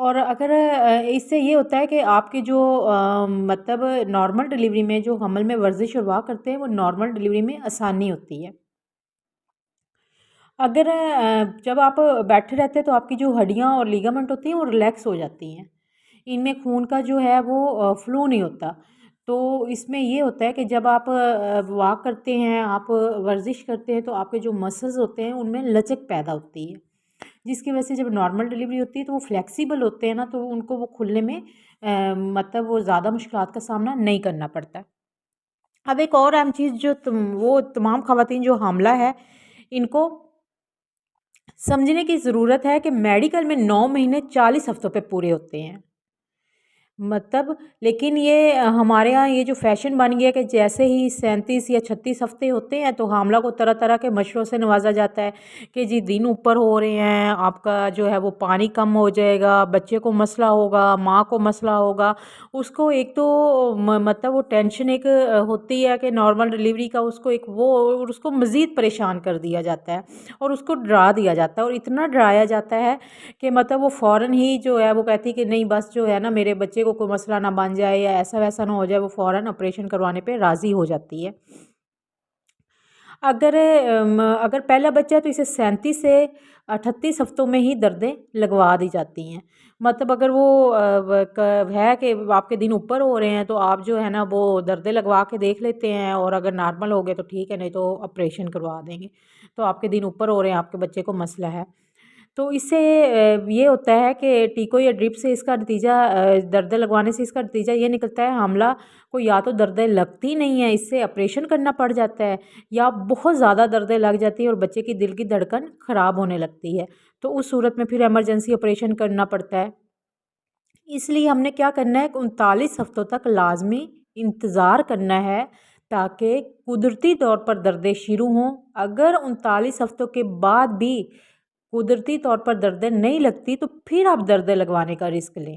اور اگر اس سے یہ ہوتا ہے کہ آپ کے جو مطلب نارمل ڈلیوری میں جو حمل میں ورزش اور واک کرتے ہیں وہ نارمل ڈلیوری میں آسانی ہوتی ہے۔ اگر جب آپ بیٹھے رہتے ہیں تو آپ کی جو ہڈیاں اور لیگامنٹ ہوتی ہیں وہ ریلیکس ہو جاتی ہیں، ان میں خون کا جو ہے وہ فلو نہیں ہوتا۔ تو اس میں یہ ہوتا ہے کہ جب آپ واک کرتے ہیں، آپ ورزش کرتے ہیں تو آپ کے جو مسلز ہوتے ہیں ان میں لچک پیدا ہوتی ہے، جس کی وجہ سے جب نارمل ڈلیوری ہوتی ہے تو وہ فلیکسیبل ہوتے ہیں نا، تو ان کو وہ کھلنے میں مطلب وہ زیادہ مشکلات کا سامنا نہیں کرنا پڑتا۔ اب ایک اور اہم چیز جو وہ تمام خواتین جو حاملہ ہے ان کو سمجھنے کی ضرورت ہے کہ میڈیکل میں 9 مہینے 40 ہفتوں پہ پورے ہوتے ہیں، مطلب لیکن یہ ہمارے ہاں یہ جو فیشن بن گیا کہ جیسے ہی 37 یا 36 ہفتے ہوتے ہیں تو حاملہ کو طرح طرح کے مشوروں سے نوازا جاتا ہے کہ جی دن اوپر ہو رہے ہیں، آپ کا جو ہے وہ پانی کم ہو جائے گا، بچے کو مسئلہ ہوگا، ماں کو مسئلہ ہوگا۔ اس کو ایک تو مطلب وہ ٹینشن ایک ہوتی ہے کہ نارمل ڈلیوری کا، اس کو ایک وہ اور اس کو مزید پریشان کر دیا جاتا ہے اور اس کو ڈرا دیا جاتا ہے، اور اتنا ڈرایا جاتا ہے کہ مطلب وہ فوراً ہی جو ہے وہ کہتی کہ نہیں بس جو ہے نا میرے بچے کو کوئی مسئلہ نہ بن جائے یا ایسا ویسا نہ ہو جائے، وہ فوراً آپریشن کروانے پہ راضی ہو جاتی ہے۔ اگر پہلا بچہ ہے تو اسے 37 سے 38 ہفتوں میں ہی دردیں لگوا دی جاتی ہیں، مطلب اگر وہ ہے کہ آپ کے دن اوپر ہو رہے ہیں تو آپ جو ہے نا وہ دردیں لگوا کے دیکھ لیتے ہیں، اور اگر نارمل ہو گئے تو ٹھیک ہے، نہیں تو آپریشن کروا دیں گے۔ تو آپ کے دن اوپر ہو رہے ہیں، آپ کے بچے کو مسئلہ ہے تو اس سے یہ ہوتا ہے کہ ٹیکوں یا ڈرپ سے اس کا نتیجہ دردیں لگوانے سے اس کا نتیجہ یہ نکلتا ہے حاملہ کو یا تو دردیں لگتی نہیں ہیں، اس سے آپریشن کرنا پڑ جاتا ہے، یا بہت زیادہ دردیں لگ جاتی ہیں اور بچے کی دل کی دھڑکن خراب ہونے لگتی ہے، تو اس صورت میں پھر ایمرجنسی آپریشن کرنا پڑتا ہے۔ اس لیے ہم نے کیا کرنا ہے کہ 39 ہفتوں تک لازمی انتظار کرنا ہے تاکہ قدرتی طور پر دردیں شروع ہوں۔ اگر 39 ہفتوں کے بعد بھی قدرتی طور پر دردیں نہیں لگتی تو پھر آپ دردیں لگوانے کا رسک لیں۔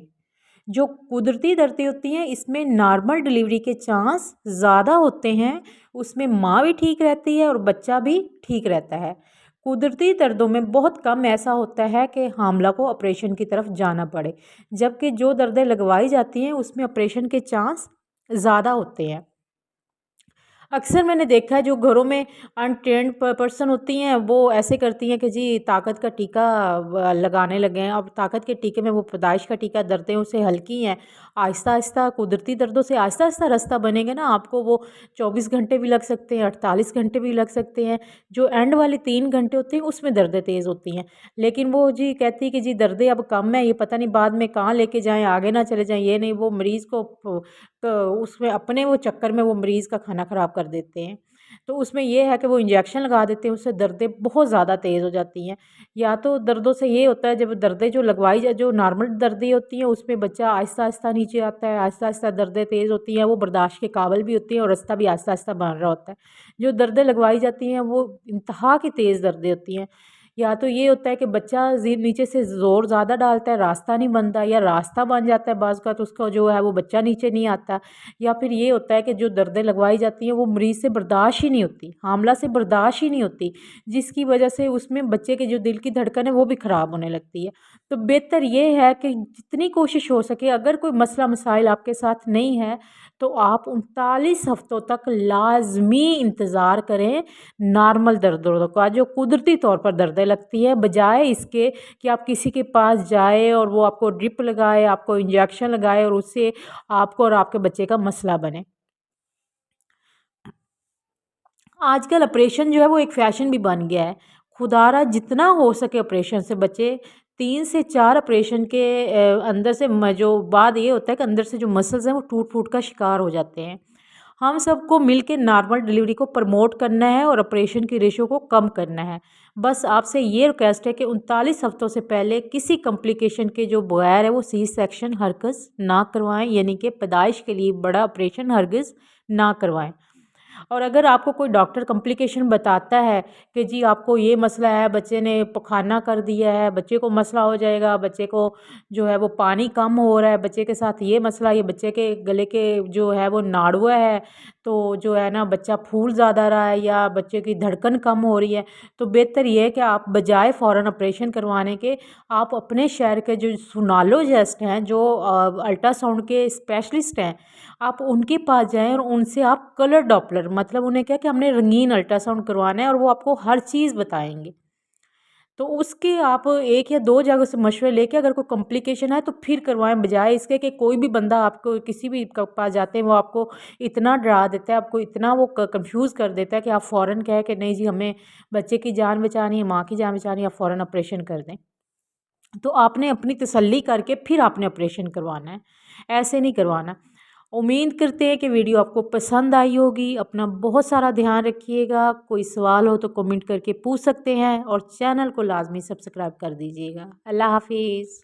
جو قدرتی دردیں ہوتی ہیں اس میں نارمل ڈلیوری کے چانس زیادہ ہوتے ہیں، اس میں ماں بھی ٹھیک رہتی ہے اور بچہ بھی ٹھیک رہتا ہے۔ قدرتی دردوں میں بہت کم ایسا ہوتا ہے کہ حاملہ کو آپریشن کی طرف جانا پڑے، جبکہ جو دردیں لگوائی جاتی ہیں اس میں آپریشن کے چانس زیادہ ہوتے ہیں۔ اکثر میں نے دیکھا ہے جو گھروں میں انٹرینڈ پرسن ہوتی ہیں وہ ایسے کرتی ہیں کہ جی طاقت کا ٹیکہ لگانے لگے ہیں۔ اب طاقت کے ٹیکے میں وہ پیدائش کا ٹیکہ دردیں اسے ہلکی ہیں، آہستہ آہستہ قدرتی دردوں سے آہستہ آہستہ رستہ بنے گا نا، آپ کو وہ 24 گھنٹے بھی لگ سکتے ہیں، 48 گھنٹے بھی لگ سکتے ہیں۔ جو اینڈ والے 3 گھنٹے ہوتے ہیں اس میں دردیں تیز ہوتی ہیں، لیکن وہ جی کہتی کہ جی دردیں اب کم ہے، یہ پتہ نہیں بعد میں کہاں لے کے جائیں، آگے نہ چلے جائیں، یہ نہیں وہ مریض کو تو اس میں اپنے وہ چکر میں وہ مریض کا کھانا خراب کر دیتے ہیں۔ تو اس میں یہ ہے کہ وہ انجیکشن لگا دیتے ہیں، اس سے دردیں بہت زیادہ تیز ہو جاتی ہیں۔ یا تو دردوں سے یہ ہوتا ہے جب دردیں جو لگوائی جائے، جو نارمل دردیں ہوتی ہیں اس میں بچہ آہستہ آہستہ نیچے آتا ہے، آہستہ آہستہ دردیں تیز ہوتی ہیں، وہ برداشت کے قابل بھی ہوتی ہیں اور رستہ بھی آہستہ آہستہ بن رہا ہوتا ہے۔ جو دردیں لگوائی جاتی ہیں وہ انتہا کی تیز دردیں ہوتی ہیں۔ یا تو یہ ہوتا ہے کہ بچہ نیچے سے زور زیادہ ڈالتا ہے، راستہ نہیں بنتا، یا راستہ بن جاتا ہے بعض کا تو اس کا جو ہے وہ بچہ نیچے نہیں آتا، یا پھر یہ ہوتا ہے کہ جو دردیں لگوائی جاتی ہیں وہ مریض سے برداشت ہی نہیں ہوتی، حاملہ سے برداشت ہی نہیں ہوتی، جس کی وجہ سے اس میں بچے کے جو دل کی دھڑکن ہے وہ بھی خراب ہونے لگتی ہے۔ تو بہتر یہ ہے کہ جتنی کوشش ہو سکے اگر کوئی مسئلہ مسائل آپ کے ساتھ نہیں ہے تو آپ 39 ہفتوں تک لازمی انتظار کریں نارمل دردوں کا، جو قدرتی طور پر دردیں لگتی ہیں، بجائے اس کے کہ آپ کسی کے پاس جائے اور وہ آپ کو ڈرپ لگائے، آپ کو انجیکشن لگائے اور اس سے آپ کو اور آپ کے بچے کا مسئلہ بنے۔ آج کل آپریشن جو ہے وہ ایک فیشن بھی بن گیا ہے، خدا را جتنا ہو سکے آپریشن سے بچے۔ 3 سے 4 آپریشن کے اندر سے جو بعد یہ ہوتا ہے کہ اندر سے جو مسلز ہیں وہ ٹوٹ پھوٹ کا شکار ہو جاتے ہیں۔ ہم سب کو مل کے نارمل ڈلیوری کو پروموٹ کرنا ہے اور آپریشن کی ریشو کو کم کرنا ہے۔ بس آپ سے یہ ریکویسٹ ہے کہ 39 ہفتوں سے پہلے کسی کمپلیکیشن کے جو بغیر ہے وہ سی سیکشن ہرگز نہ کروائیں، یعنی کہ پیدائش کے لیے بڑا آپریشن ہرگز نہ کروائیں۔ اور اگر آپ کو کوئی ڈاکٹر کمپلیکیشن بتاتا ہے کہ جی آپ کو یہ مسئلہ ہے، بچے نے پخانہ کر دیا ہے، بچے کو مسئلہ ہو جائے گا، بچے کو جو ہے وہ پانی کم ہو رہا ہے، بچے کے ساتھ یہ مسئلہ، یہ بچے کے گلے کے جو ہے وہ ناڑوا ہے، تو جو ہے نا بچہ پھول زیادہ رہا ہے یا بچے کی دھڑکن کم ہو رہی ہے، تو بہتر یہ ہے کہ آپ بجائے فوراً آپریشن کروانے کے آپ اپنے شہر کے جو سونالوجسٹ ہیں، جو الٹرا ساؤنڈ کے اسپیشلسٹ ہیں، آپ ان کے پاس جائیں اور ان سے آپ کلر ڈاپلر، مطلب انہیں کیا کہ ہم نے رنگین الٹرا ساؤنڈ کروانا ہے، اور وہ آپ کو ہر چیز بتائیں گے۔ تو اس کے آپ ایک یا دو جگہ سے مشورے لے کے اگر کوئی کمپلیکیشن ہے تو پھر کروائیں، بجائے اس کے کہ کوئی بھی بندہ آپ کو کسی بھی کے پاس جاتے ہیں وہ آپ کو اتنا ڈرا دیتا ہے، آپ کو اتنا وہ کنفیوز کر دیتا ہے کہ آپ فوراً کہیں کہ نہیں جی ہمیں بچے کی جان بچانی ہے، ماں کی جان بچانی ہے، آپ فوراً آپریشن کر دیں۔ تو آپ نے اپنی تسلی کر کے پھر آپ نے آپریشن کروانا ہے، ایسے نہیں کروانا۔ امید کرتے ہیں کہ ویڈیو آپ کو پسند آئی ہوگی، اپنا بہت سارا دھیان رکھیے گا، کوئی سوال ہو تو کمنٹ کر کے پوچھ سکتے ہیں، اور چینل کو لازمی سبسکرائب کر دیجیے گا۔ اللہ حافظ۔